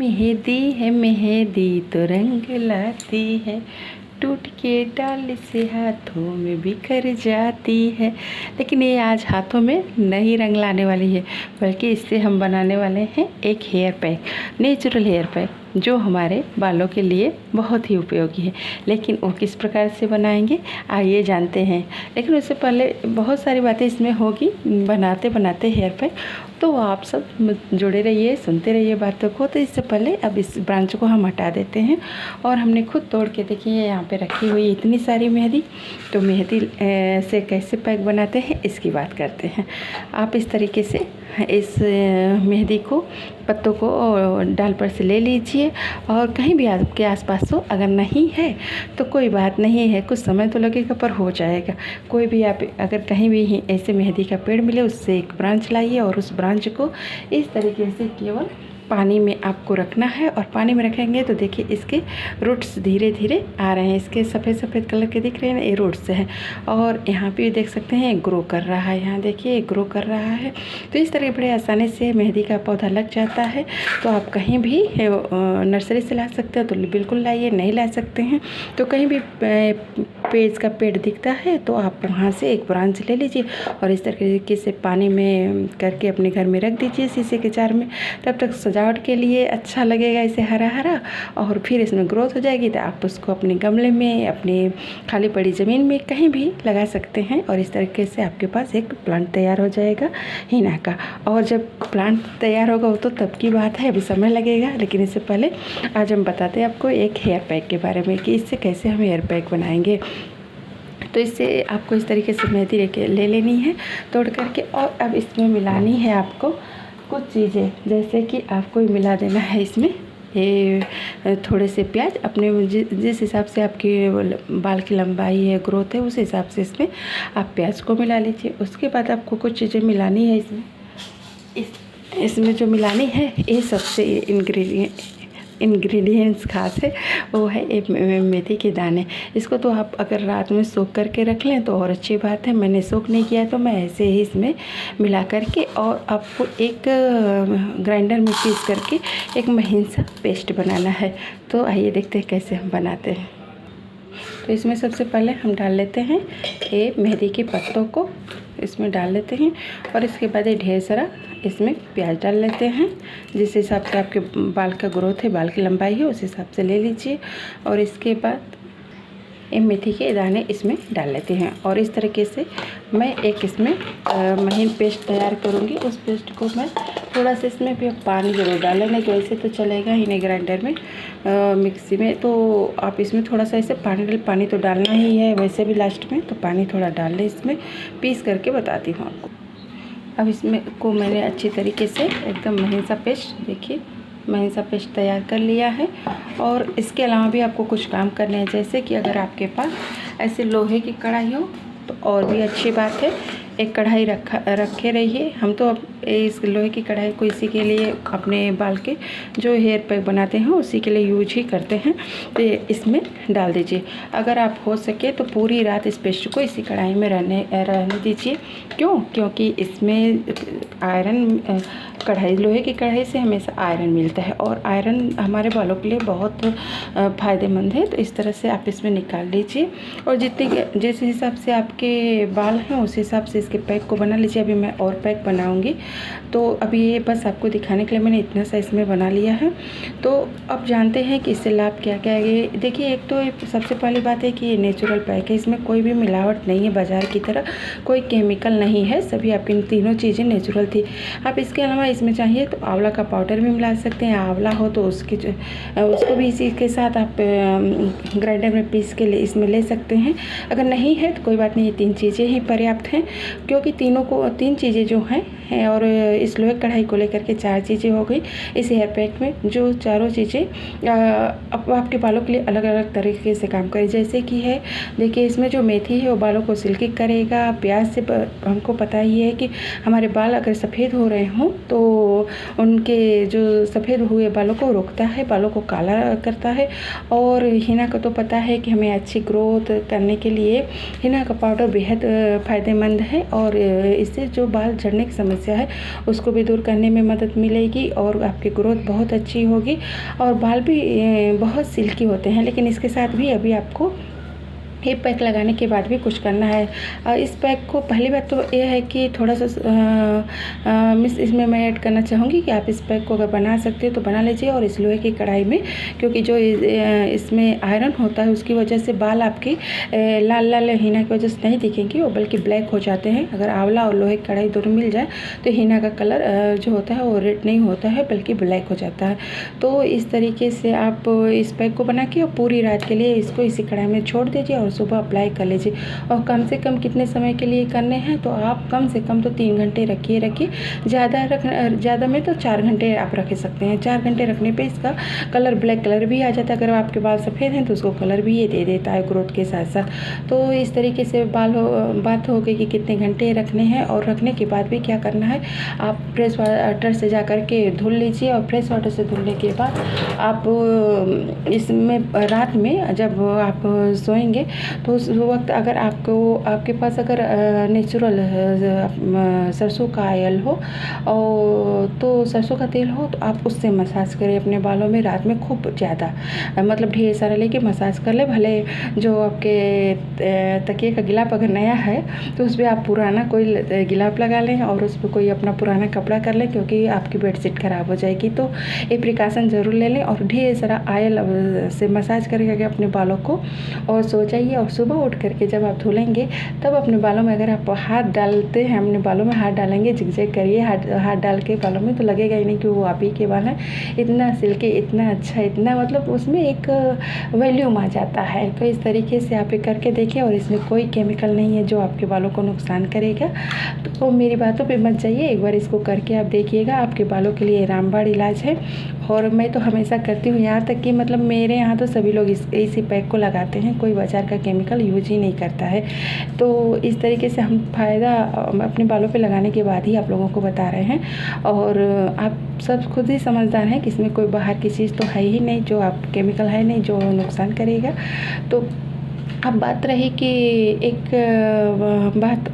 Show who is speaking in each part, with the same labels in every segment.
Speaker 1: मेहंदी तो रंग लाती है, टूट के डाल से हाथों में बिखर जाती है। लेकिन ये आज हाथों में नहीं रंग लाने वाली है, बल्कि इससे हम बनाने वाले हैं एक hair pack, natural hair pack, जो हमारे बालों के लिए बहुत ही उपयोगी है। लेकिन वो किस प्रकार से बनाएंगे आइए जानते हैं। लेकिन उससे पहले बहुत सारी बातें इसमें होगी बनाते बनाते हेयर पैक, तो आप सब जुड़े रहिए, सुनते रहिए बातों को। तो इससे पहले अब इस ब्रांच को हम हटा देते हैं और हमने खुद तोड़ के देखिए यहाँ पे रखी हुई इतनी सारी मेहंदी। तो मेहंदी से कैसे पैक बनाते हैं इसकी बात करते हैं। आप इस तरीके से इस मेहंदी को पत्तों को डाल पर से ले लीजिए और कहीं भी आपके आसपास हो। अगर नहीं है तो कोई बात नहीं है, कुछ समय तो लगेगा पर हो जाएगा। कोई भी आप अगर कहीं भी ऐसे मेहंदी का पेड़ मिले उससे एक ब्रांच लाइए और उस ब्रांच को इस तरीके से केवल पानी में आपको रखना है। और पानी में रखेंगे तो देखिए इसके रूट्स धीरे धीरे आ रहे हैं, इसके सफ़ेद सफ़ेद कलर के दिख रहे हैं ना, ये रूट्स हैं। और यहाँ पे देख सकते हैं ग्रो कर रहा है, यहाँ देखिए ग्रो कर रहा है। तो इस तरह बड़े आसानी से मेहंदी का पौधा लग जाता है। तो आप कहीं भी नर्सरी से ला सकते हैं तो बिल्कुल लाइए, नहीं ला सकते हैं तो कहीं भी पेड़ का पेड़ दिखता है तो आप वहाँ से एक ब्रांच ले लीजिए और इस तरीके से पानी में करके अपने घर में रख दीजिए शीशे के जार में। तब तक सजावट के लिए अच्छा लगेगा इसे हरा हरा, और फिर इसमें ग्रोथ हो जाएगी तो आप उसको अपने गमले में, अपने खाली पड़ी ज़मीन में कहीं भी लगा सकते हैं। और इस तरीके से आपके पास एक प्लांट तैयार हो जाएगा हीना का। और जब प्लांट तैयार होगा तो तब की बात है, अभी समय लगेगा। लेकिन इससे पहले आज हम बताते हैं आपको एक हेयर पैक के बारे में कि इससे कैसे हम हेयर पैक बनाएंगे। तो इससे आपको इस तरीके से मेहंदी ले लेनी है तोड़ करके, और अब इसमें मिलानी है आपको कुछ चीज़ें, जैसे कि आपको मिला देना है इसमें ये थोड़े से प्याज, अपने जिस हिसाब से आपकी बाल की लंबाई है, ग्रोथ है, उस हिसाब से इसमें आप प्याज को मिला लीजिए। उसके बाद आपको कुछ चीज़ें मिलानी है इसमें जो मिलानी है, ये सबसे इंग्रेडिएंट्स खास है, वो है एक मेथी के दाने। इसको तो आप अगर रात में सोख करके रख लें तो और अच्छी बात है। मैंने सोख नहीं किया तो मैं ऐसे ही इसमें मिला करके और आपको एक ग्राइंडर में पीस करके एक महीन सा पेस्ट बनाना है। तो आइए देखते हैं कैसे हम बनाते हैं। तो इसमें सबसे पहले हम डाल लेते हैं ये मेहंदी के पत्तों को इसमें डाल लेते हैं, और इसके बाद ये ढेर सारा इसमें प्याज डाल लेते हैं। जिस हिसाब से आपके बाल का ग्रोथ है, बाल की लंबाई है, उस हिसाब से ले लीजिए। और इसके बाद ये मेथी के दाने इसमें डाल लेते हैं। और इस तरीके से मैं एक इसमें महीन पेस्ट तैयार करूँगी। उस पेस्ट को मैं थोड़ा सा इसमें भी पानी ज़रूर डालें, नहीं तो ऐसे तो चलेगा ही नहीं ग्राइंडर में, मिक्सी में। तो आप इसमें थोड़ा सा ऐसे पानी तो डालना ही है वैसे भी लास्ट में, तो पानी थोड़ा डाल लें इसमें, पीस करके बताती हूँ आपको। अब इसमें को मैंने अच्छी तरीके से एकदम महीन सा पेस्ट, देखिए महीन सा पेस्ट तैयार कर लिया है। और इसके अलावा भी आपको कुछ काम करने हैं, जैसे कि अगर आपके पास ऐसे लोहे की कढ़ाई हो तो और भी अच्छी बात है, एक कढ़ाई रखे रहिए। हम तो अब इस लोहे की कढ़ाई को इसी के लिए अपने बाल के जो हेयर पैक बनाते हैं उसी के लिए यूज ही करते हैं। तो इसमें डाल दीजिए। अगर आप हो सके तो पूरी रात इस पेस्ट को इसी कढ़ाई में रहने दीजिए। क्योंकि इसमें आयरन, लोहे की कढ़ाई से हमेशा आयरन मिलता है और आयरन हमारे बालों के लिए बहुत फ़ायदेमंद है। तो इस तरह से आप इसमें निकाल लीजिए और जिस हिसाब से आपके बाल हैं उस हिसाब से इसके पैक को बना लीजिए। अभी मैं और पैक बनाऊंगी, तो अभी ये बस आपको दिखाने के लिए मैंने इतना सा इसमें बना लिया है। तो अब जानते हैं कि इससे लाभ क्या क्या है। ये देखिए, एक तो सबसे पहली बात है कि ये नेचुरल पैक है, इसमें कोई भी मिलावट नहीं है, बाज़ार की तरह कोई केमिकल नहीं है, सभी आपकी तीनों चीज़ें नेचुरल थी। आप इसके अलावा इसमें चाहिए तो आंवला का पाउडर भी मिला सकते हैं। आंवला हो तो उसको भी इसी के साथ आप ग्राइंडर में पीस के इसमें ले सकते हैं। अगर नहीं है तो कोई बात नहीं, ये तीन चीज़ें ही पर्याप्त हैं, क्योंकि तीन चीज़ें जो हैं और इस लोहे कढ़ाई को लेकर के 4 चीज़ें हो गई इस हेयर पैक में, जो चारों चीज़ें आपके बालों के लिए अलग अलग तरीके से काम करें। जैसे कि है, देखिए इसमें जो मेथी है वो बालों को सिल्की करेगा। प्याज से हमको पता ही है कि हमारे बाल अगर सफ़ेद हो रहे हों तो उनके जो सफ़ेद हुए बालों को रोकता है, बालों को काला करता है। और हीना का तो पता है कि हमें अच्छी ग्रोथ करने के लिए हीना का पाउडर बेहद फ़ायदेमंद है और इससे जो बाल झड़ने की समस्या है उसको भी दूर करने में मदद मिलेगी और आपकी ग्रोथ बहुत अच्छी होगी। और बाल भी बहुत सिल्की होते हैं, लेकिन इसके साथ भी अभी आपको ये पैक लगाने के बाद भी कुछ करना है। इस पैक को पहली बात तो ये है कि थोड़ा सा मिस इसमें मैं ऐड करना चाहूँगी कि आप इस पैक को अगर बना सकते हो तो बना लीजिए। और इस लोहे की कढ़ाई में, क्योंकि जो इसमें आयरन होता है उसकी वजह से बाल आपकी लाल लाल हीना की वजह से नहीं दिखेंगे, वो बल्कि ब्लैक हो जाते हैं। अगर आंवला और लोहे की कढ़ाई दोनों मिल जाए तो हीना का कलर जो होता है वो रेड नहीं होता है बल्कि ब्लैक हो जाता है। तो इस तरीके से आप इस पैक को बना के और पूरी रात के लिए इसको इसी कढ़ाई में छोड़ दीजिए और सुबह अप्लाई कर लीजिए। और कम से कम कितने समय के लिए करने हैं तो आप कम से कम तो 3 घंटे रखिए। ज़्यादा में तो 4 घंटे आप रख सकते हैं। 4 घंटे रखने पे इसका कलर ब्लैक कलर भी आ जाता है। अगर आपके बाल सफ़ेद हैं तो उसको कलर भी ये दे देता है ग्रोथ के साथ साथ। तो इस तरीके से बात हो गई कि कितने घंटे रखने हैं। और रखने के बाद भी क्या करना है, आप फ्रेश वाटर से जा कर के धुल लीजिए। और फ्रेश वाटर से धुलने के बाद आप इसमें रात में जब आप सोएंगे तो उस वक्त अगर आपके पास अगर नेचुरल सरसों का ऑयल हो और तो सरसों का तेल हो तो आप उससे मसाज करें अपने बालों में रात में खूब ज़्यादा, मतलब ढेर सारा लेके मसाज कर ले। भले जो आपके तकिए का गिलाफ अगर नया है तो उस पर आप पुराना कोई गिलाफ लगा लें और उस पर कोई अपना पुराना कपड़ा कर लें, क्योंकि आपकी बेडशीट ख़राब हो जाएगी। तो ये प्रिकॉशन ज़रूर ले लें और ढेर सारा ऑयल से मसाज करके अपने बालों को और सो जाइए। और सुबह उठ करके जब आप धुलेंगे तब अपने बालों में अगर आप हाथ डालते हैं, अपने बालों में हाथ डालेंगे, झिकझैक करिए हाथ डाल के बालों में, तो लगेगा ही नहीं कि वो आप ही के बाल हैं। इतना सिल्की, इतना अच्छा, इतना मतलब उसमें एक वॉल्यूम आ जाता है। तो इस तरीके से आप ये करके देखिए और इसमें कोई केमिकल नहीं है जो आपके बालों को नुकसान करेगा। तो मेरी बातों पर मत जाइए, एक बार इसको करके आप देखिएगा। आपके बालों के लिए रामबाण इलाज है और मैं तो हमेशा करती हूँ। यहाँ तक कि मतलब मेरे यहाँ तो सभी लोग इसी पैक को लगाते हैं, कोई बाजार का केमिकल यूज ही नहीं करता है। तो इस तरीके से हम फ़ायदा अपने बालों पे लगाने के बाद ही आप लोगों को बता रहे हैं। और आप सब खुद ही समझदार हैं कि इसमें कोई बाहर की चीज़ तो है ही नहीं, जो आप केमिकल है नहीं जो नुकसान करेगा। तो अब बात रही कि एक बात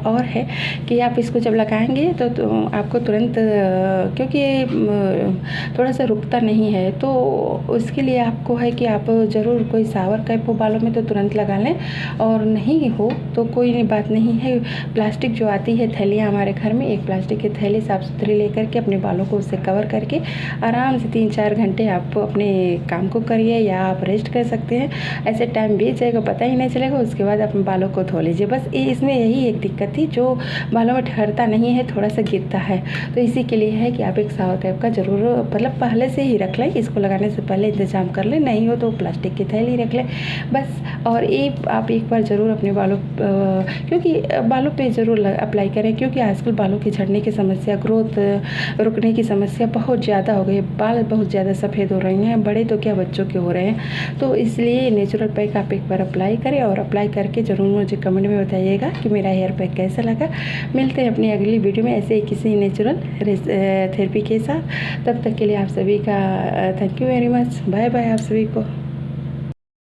Speaker 1: और है कि आप इसको जब लगाएंगे तो आपको तुरंत, क्योंकि थोड़ा सा रुकता नहीं है, तो उसके लिए आपको है कि आप ज़रूर कोई शावर कैप हो बालों में तो तुरंत लगा लें। और नहीं हो तो कोई बात नहीं है, प्लास्टिक जो आती है थैलियाँ हमारे घर में, एक प्लास्टिक की थैली साफ़ सुथरी लेकर के अपने बालों को उससे कवर करके आराम से 3-4 घंटे आप अपने काम को करिए या आप रेस्ट कर सकते हैं। ऐसे टाइम बीत जाएगा, पता ही नहीं चलेगा। उसके बाद अपने बालों को धो लीजिए। बस इसमें यही एक दिक्कत थी, जो बालों में ठहरता नहीं है, थोड़ा सा गिरता है। तो इसी के लिए है कि आप एक शावर कैप का ज़रूर मतलब पहले से ही रख लें, इसको लगाने से पहले इंतज़ाम कर लें। नहीं हो तो प्लास्टिक की थैली रख लें बस। और ये आप एक बार ज़रूर अपने बालों क्योंकि बालों पे ज़रूर अप्लाई करें, क्योंकि आजकल बालों की झड़ने की समस्या, ग्रोथ रुकने की समस्या बहुत ज़्यादा हो गई है। बाल बहुत ज़्यादा सफ़ेद हो रहे हैं, बड़े तो क्या बच्चों के हो रहे हैं। तो इसलिए नेचुरल पैक आप एक बार अप्लाई करें और अप्लाई करके ज़रूर मुझे कमेंट में बताइएगा कि मेरा हेयर पैक कैसा लगा। मिलते हैं अपनी अगली वीडियो में ऐसे ही किसी नेचुरल थेरेपी के साथ। तब तक के लिए आप सभी का thank you very much. Bye bye आप सभी को।